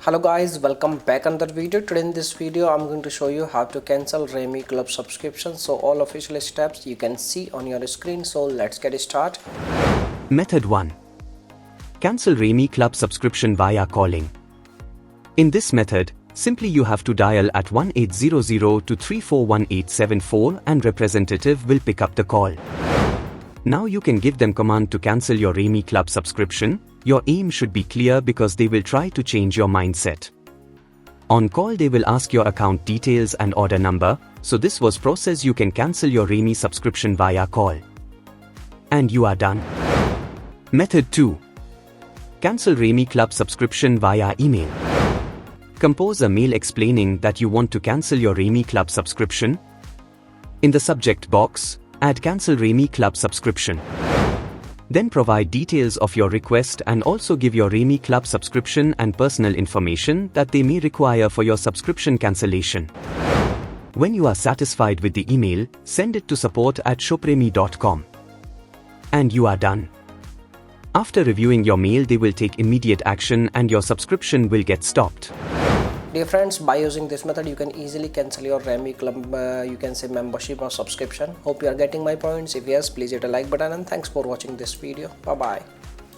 Hello guys, welcome back another video. Today in this video I'm going to show you how to cancel Remi club subscription. So all official steps you can see on your screen. So let's get started. Method 1. Cancel Remi club subscription via calling. In this method, simply you have to dial at 1800 to 341874 and representative will pick up the call. Now you can give them command to cancel your Remi club subscription. Your aim should be clear because they will try to change your mindset. On call they will ask your account details and order number, so this was process you can cancel your Remi subscription via call. And you are done. Method 2. Cancel Remi club subscription via email. Compose a mail explaining that you want to cancel your Remi club subscription. In the subject box, add cancel Remi club subscription. Then provide details of your request and also give your Remi club subscription and personal information that they may require for your subscription cancellation. When you are satisfied with the email, send it to support@shopremi.com. And you are done. After reviewing your mail, they will take immediate action and your subscription will get stopped. Dear friends, by using this method you can easily cancel your Remi club membership or subscription. Hope you are getting my points. If yes, please hit a like button and thanks for watching this video. Bye bye.